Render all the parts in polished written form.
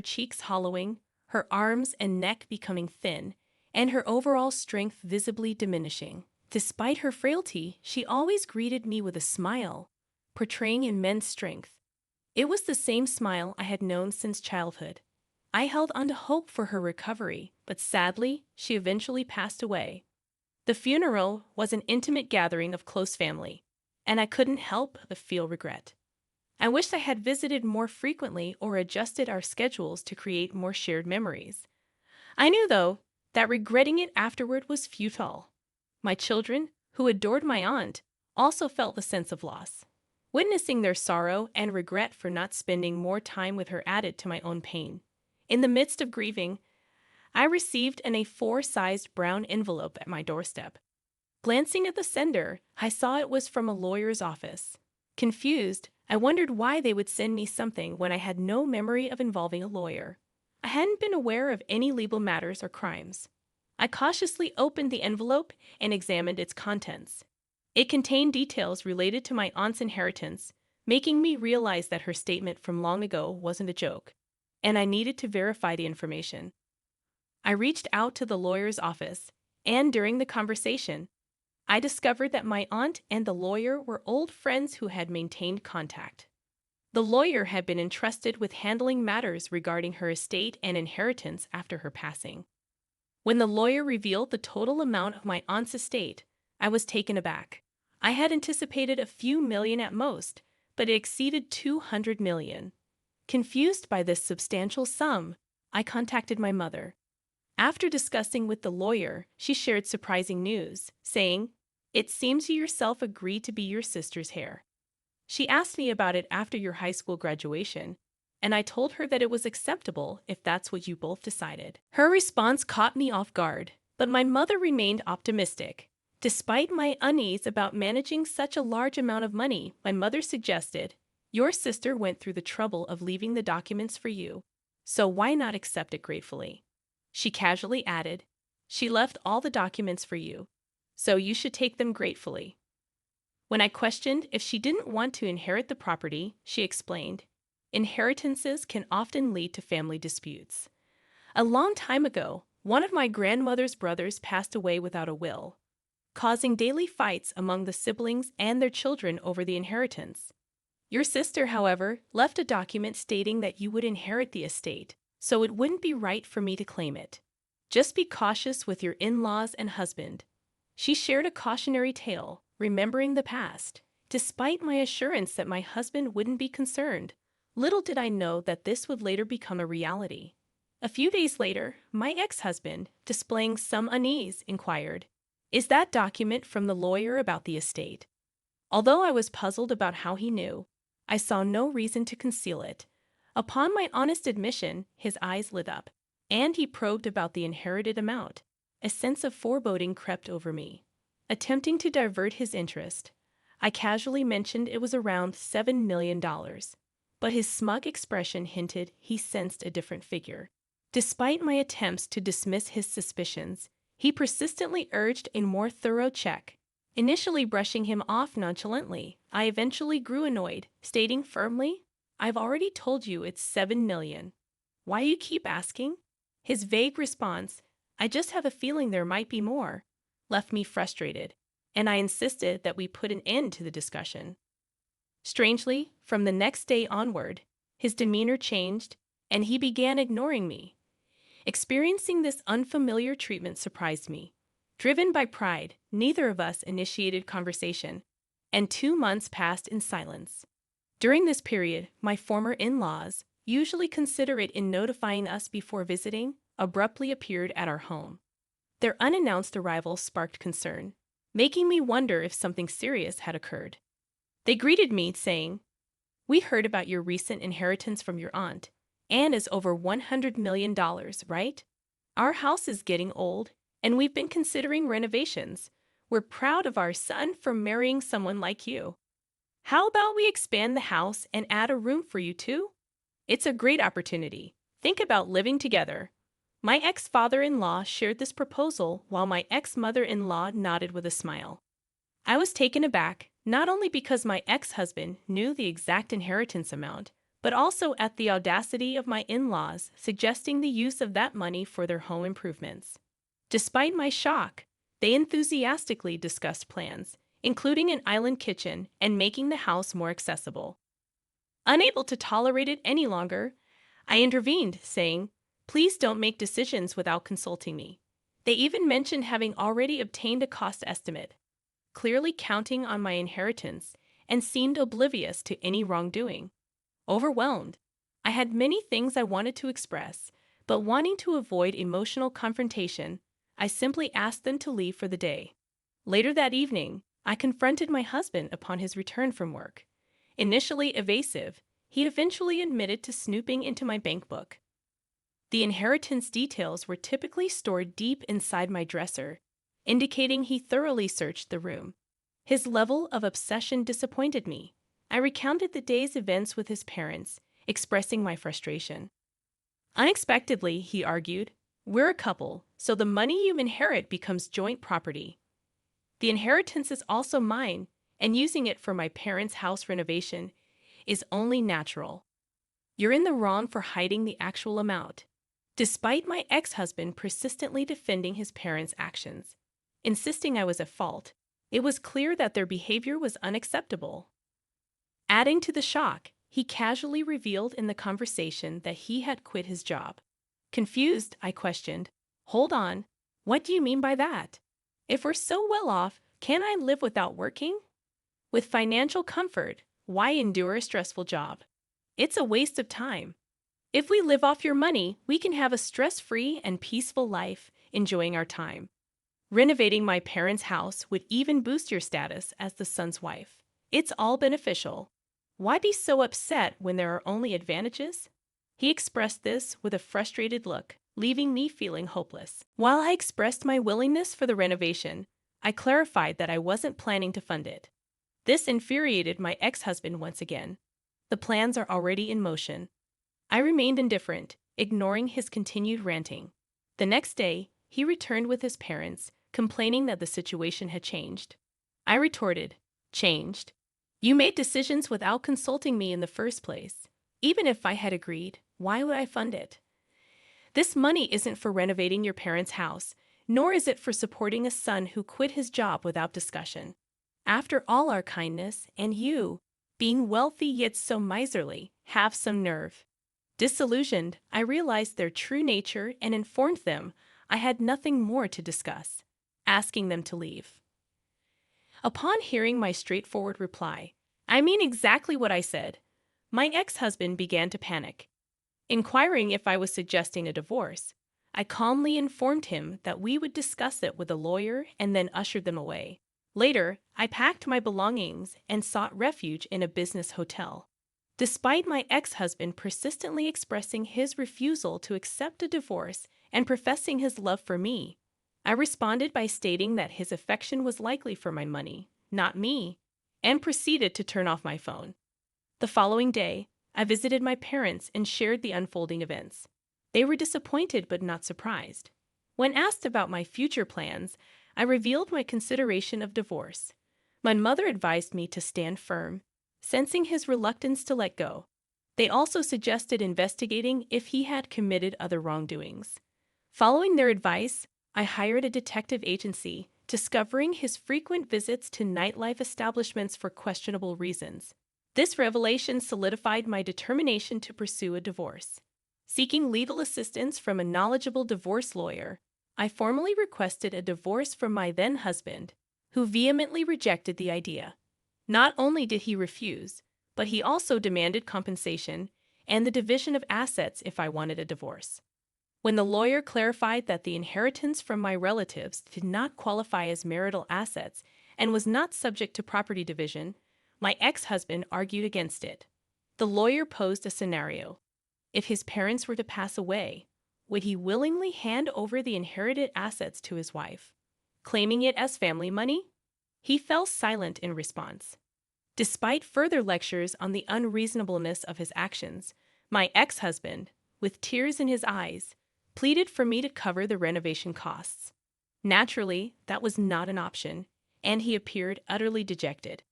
cheeks hollowing, her arms and neck becoming thin, and her overall strength visibly diminishing. Despite her frailty, she always greeted me with a smile, portraying immense strength. It was the same smile I had known since childhood. I held on to hope for her recovery, but sadly, she eventually passed away. The funeral was an intimate gathering of close family, and I couldn't help but feel regret. I wished I had visited more frequently or adjusted our schedules to create more shared memories. I knew, though, that regretting it afterward was futile. My children, who adored my aunt, also felt the sense of loss. Witnessing their sorrow and regret for not spending more time with her added to my own pain. In the midst of grieving, I received an A4-sized brown envelope at my doorstep. Glancing at the sender, I saw it was from a lawyer's office. Confused, I wondered why they would send me something when I had no memory of involving a lawyer. I hadn't been aware of any legal matters or crimes. I cautiously opened the envelope and examined its contents. It contained details related to my aunt's inheritance, making me realize that her statement from long ago wasn't a joke, and I needed to verify the information. I reached out to the lawyer's office, and during the conversation, I discovered that my aunt and the lawyer were old friends who had maintained contact. The lawyer had been entrusted with handling matters regarding her estate and inheritance after her passing. When the lawyer revealed the total amount of my aunt's estate, I was taken aback. I had anticipated a few million at most, but it exceeded 200 million. Confused by this substantial sum, I contacted my mother. After discussing with the lawyer, she shared surprising news, saying, "It seems you yourself agreed to be your sister's heir." She asked me about it after your high school graduation, and I told her that it was acceptable if that's what you both decided. Her response caught me off guard, but my mother remained optimistic. Despite my unease about managing such a large amount of money, my mother suggested, "Your sister went through the trouble of leaving the documents for you, so why not accept it gratefully?" She casually added, "She left all the documents for you, so you should take them gratefully." When I questioned if she didn't want to inherit the property, she explained, "Inheritances can often lead to family disputes. A long time ago, one of my grandmother's brothers passed away without a will, causing daily fights among the siblings and their children over the inheritance. Your sister, however, left a document stating that you would inherit the estate, so it wouldn't be right for me to claim it. Just be cautious with your in-laws and husband." She shared a cautionary tale, remembering the past. Despite my assurance that my husband wouldn't be concerned, little did I know that this would later become a reality. A few days later, my ex-husband, displaying some unease, inquired, "Is that document from the lawyer about the estate?" Although I was puzzled about how he knew, I saw no reason to conceal it. Upon my honest admission, his eyes lit up, and he probed about the inherited amount. A sense of foreboding crept over me. Attempting to divert his interest, I casually mentioned it was around $7 million, but his smug expression hinted he sensed a different figure. Despite my attempts to dismiss his suspicions, he persistently urged a more thorough check. Initially brushing him off nonchalantly, I eventually grew annoyed, stating firmly, "I've already told you it's $7 million. Why you keep asking?" His vague response, "I just have a feeling there might be more," left me frustrated, and I insisted that we put an end to the discussion. Strangely, from the next day onward, his demeanor changed, and he began ignoring me. Experiencing this unfamiliar treatment surprised me. Driven by pride, neither of us initiated conversation, and 2 months passed in silence. During this period, my former in-laws, usually considerate in notifying us before visiting, abruptly appeared at our home. Their unannounced arrival sparked concern, making me wonder if something serious had occurred. They greeted me, saying, "We heard about your recent inheritance from your aunt, and it's over $100 million, right? Our house is getting old, and we've been considering renovations. We're proud of our son for marrying someone like you. How about we expand the house and add a room for you too? It's a great opportunity. Think about living together." My ex-father-in-law shared this proposal while my ex-mother-in-law nodded with a smile. I was taken aback, not only because my ex-husband knew the exact inheritance amount, but also at the audacity of my in-laws suggesting the use of that money for their home improvements. Despite my shock, they enthusiastically discussed plans, including an island kitchen and making the house more accessible. Unable to tolerate it any longer, I intervened, saying, "Please don't make decisions without consulting me." They even mentioned having already obtained a cost estimate, clearly counting on my inheritance, and seemed oblivious to any wrongdoing. Overwhelmed, I had many things I wanted to express, but wanting to avoid emotional confrontation, I simply asked them to leave for the day. Later that evening, I confronted my husband upon his return from work. Initially evasive, he eventually admitted to snooping into my bank book. The inheritance details were typically stored deep inside my dresser, indicating he thoroughly searched the room. His level of obsession disappointed me. I recounted the day's events with his parents, expressing my frustration. Unexpectedly, he argued, "We're a couple, so the money you inherit becomes joint property. The inheritance is also mine, and using it for my parents' house renovation is only natural. You're in the wrong for hiding the actual amount." Despite my ex-husband persistently defending his parents' actions, insisting I was at fault, it was clear that their behavior was unacceptable. Adding to the shock, he casually revealed in the conversation that he had quit his job. Confused, I questioned, "Hold on, what do you mean by that? If we're so well off, can't I live without working? With financial comfort, why endure a stressful job? It's a waste of time. If we live off your money, we can have a stress-free and peaceful life, enjoying our time. Renovating my parents' house would even boost your status as the son's wife. It's all beneficial. Why be so upset when there are only advantages?" He expressed this with a frustrated look, leaving me feeling hopeless. While I expressed my willingness for the renovation, I clarified that I wasn't planning to fund it. This infuriated my ex-husband once again. The plans are already in motion. I remained indifferent, ignoring his continued ranting. The next day, he returned with his parents, complaining that the situation had changed. I retorted, "Changed? You made decisions without consulting me in the first place. Even if I had agreed, why would I fund it? This money isn't for renovating your parents' house, nor is it for supporting a son who quit his job without discussion. After all our kindness, and you, being wealthy yet so miserly, have some nerve." Disillusioned, I realized their true nature and informed them I had nothing more to discuss, asking them to leave. Upon hearing my straightforward reply, "I mean exactly what I said," my ex-husband began to panic. Inquiring if I was suggesting a divorce, I calmly informed him that we would discuss it with a lawyer and then ushered them away. Later, I packed my belongings and sought refuge in a business hotel. Despite my ex-husband persistently expressing his refusal to accept a divorce and professing his love for me, I responded by stating that his affection was likely for my money, not me, and proceeded to turn off my phone. The following day, I visited my parents and shared the unfolding events. They were disappointed but not surprised. When asked about my future plans, I revealed my consideration of divorce. My mother advised me to stand firm, sensing his reluctance to let go. They also suggested investigating if he had committed other wrongdoings. Following their advice, I hired a detective agency, discovering his frequent visits to nightlife establishments for questionable reasons. This revelation solidified my determination to pursue a divorce. Seeking legal assistance from a knowledgeable divorce lawyer, I formally requested a divorce from my then-husband, who vehemently rejected the idea. Not only did he refuse, but he also demanded compensation and the division of assets if I wanted a divorce. When the lawyer clarified that the inheritance from my relatives did not qualify as marital assets and was not subject to property division, my ex-husband argued against it. The lawyer posed a scenario. If his parents were to pass away, would he willingly hand over the inherited assets to his wife, claiming it as family money? He fell silent in response. Despite further lectures on the unreasonableness of his actions, my ex-husband, with tears in his eyes, pleaded for me to cover the renovation costs. Naturally, that was not an option, and he appeared utterly dejected.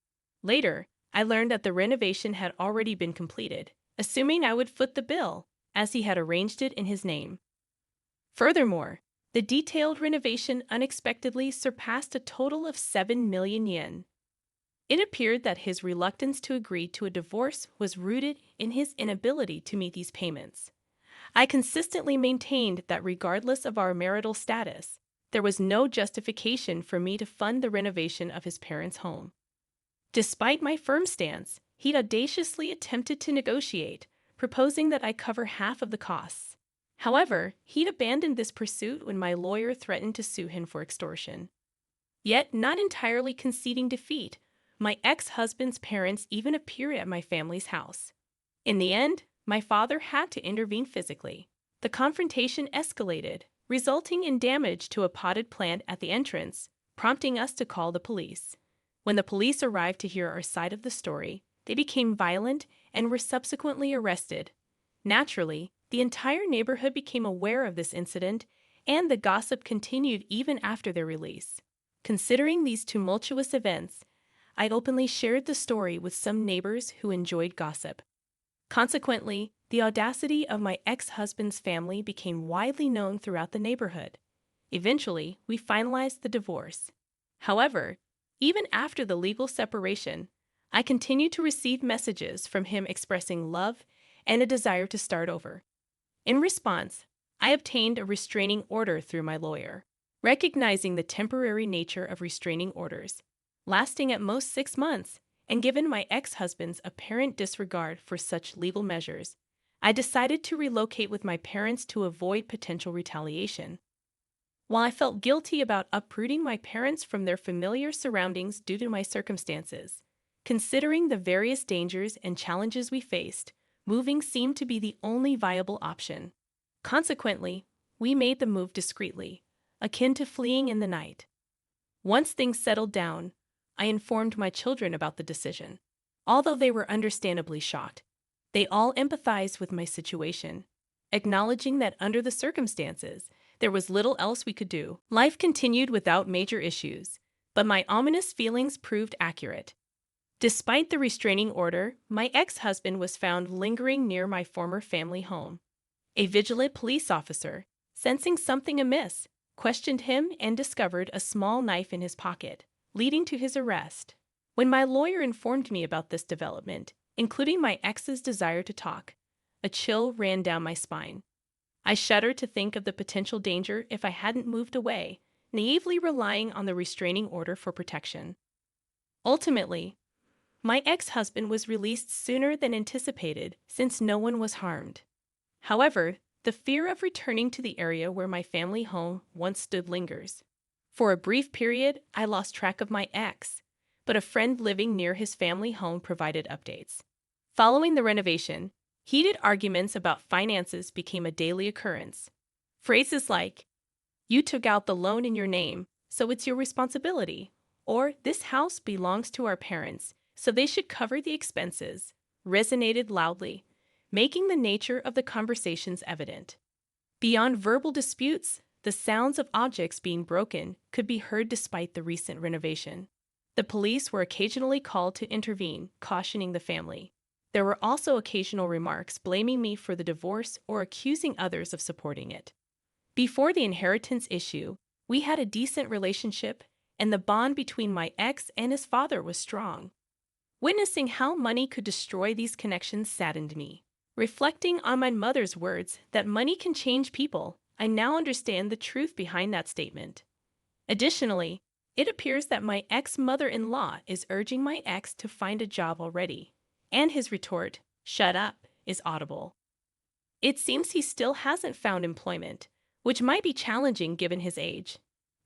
Later, I learned that the renovation had already been completed, assuming I would foot the bill, as he had arranged it in his name. Furthermore, the detailed renovation unexpectedly surpassed a total of 7 million yen. It appeared that his reluctance to agree to a divorce was rooted in his inability to meet these payments. I consistently maintained that regardless of our marital status, there was no justification for me to fund the renovation of his parents' home. Despite my firm stance, he'd audaciously attempted to negotiate, proposing that I cover half of the costs. However, he'd abandoned this pursuit when my lawyer threatened to sue him for extortion. Yet, not entirely conceding defeat, my ex-husband's parents even appeared at my family's house. In the end, my father had to intervene physically. The confrontation escalated, resulting in damage to a potted plant at the entrance, prompting us to call the police. When the police arrived to hear our side of the story, they became violent and were subsequently arrested. Naturally, the entire neighborhood became aware of this incident, and the gossip continued even after their release. Considering these tumultuous events, I openly shared the story with some neighbors who enjoyed gossip. Consequently, the audacity of my ex-husband's family became widely known throughout the neighborhood. Eventually, we finalized the divorce. However, even after the legal separation, I continued to receive messages from him expressing love and a desire to start over. In response, I obtained a restraining order through my lawyer. Recognizing the temporary nature of restraining orders, lasting at most 6 months, and given my ex-husband's apparent disregard for such legal measures, I decided to relocate with my parents to avoid potential retaliation. While I felt guilty about uprooting my parents from their familiar surroundings due to my circumstances, considering the various dangers and challenges we faced, moving seemed to be the only viable option. Consequently, we made the move discreetly, akin to fleeing in the night. Once things settled down, I informed my children about the decision. Although they were understandably shocked, they all empathized with my situation, acknowledging that under the circumstances, there was little else we could do. Life continued without major issues, but my ominous feelings proved accurate. Despite the restraining order, my ex-husband was found lingering near my former family home. A vigilant police officer, sensing something amiss, questioned him and discovered a small knife in his pocket, leading to his arrest. When my lawyer informed me about this development, including my ex's desire to talk, a chill ran down my spine. I shuddered to think of the potential danger if I hadn't moved away, naively relying on the restraining order for protection. Ultimately, my ex-husband was released sooner than anticipated since no one was harmed. However, the fear of returning to the area where my family home once stood lingers. For a brief period, I lost track of my ex, but a friend living near his family home provided updates. Following the renovation, heated arguments about finances became a daily occurrence. Phrases like, "You took out the loan in your name, so it's your responsibility," or "This house belongs to our parents, so they should cover the expenses," resonated loudly, making the nature of the conversations evident. Beyond verbal disputes, the sounds of objects being broken could be heard despite the recent renovation. The police were occasionally called to intervene, cautioning the family. There were also occasional remarks blaming me for the divorce or accusing others of supporting it. Before the inheritance issue, we had a decent relationship, and the bond between my ex and his father was strong. Witnessing how money could destroy these connections saddened me. Reflecting on my mother's words that money can change people, I now understand the truth behind that statement. Additionally, it appears that my ex-mother-in-law is urging my ex to find a job already, and his retort, "Shut up," is audible. It seems he still hasn't found employment, which might be challenging given his age.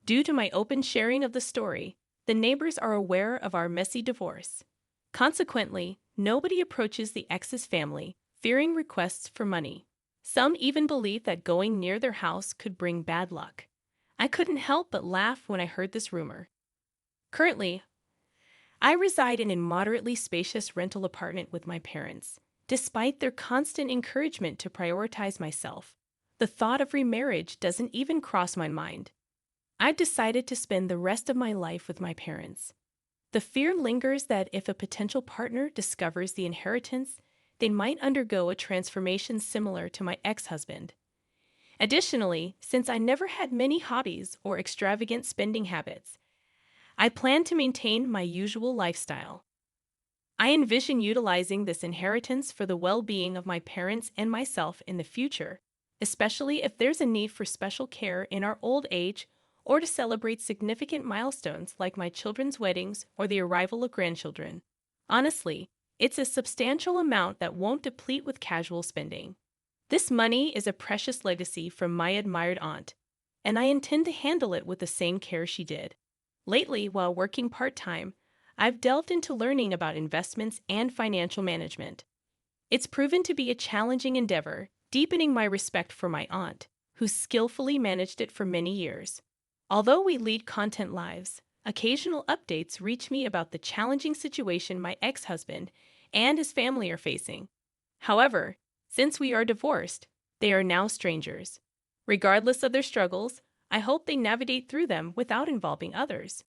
Due to my open sharing of the story, the neighbors are aware of our messy divorce. Consequently, nobody approaches the ex's family, fearing requests for money. Some even believe that going near their house could bring bad luck. I couldn't help but laugh when I heard this rumor. Currently, I reside in a moderately spacious rental apartment with my parents. Despite their constant encouragement to prioritize myself, the thought of remarriage doesn't even cross my mind. I've decided to spend the rest of my life with my parents. The fear lingers that if a potential partner discovers the inheritance, they might undergo a transformation similar to my ex-husband. Additionally, since I never had many hobbies or extravagant spending habits, I plan to maintain my usual lifestyle. I envision utilizing this inheritance for the well-being of my parents and myself in the future, especially if there's a need for special care in our old age or to celebrate significant milestones like my children's weddings or the arrival of grandchildren. Honestly, it's a substantial amount that won't deplete with casual spending. This money is a precious legacy from my admired aunt, and I intend to handle it with the same care she did. Lately, while working part-time, I've delved into learning about investments and financial management. It's proven to be a challenging endeavor, deepening my respect for my aunt, who skillfully managed it for many years. Although we lead content lives, occasional updates reach me about the challenging situation my ex-husband and his family are facing. However, since we are divorced, they are now strangers. Regardless of their struggles, I hope they navigate through them without involving others.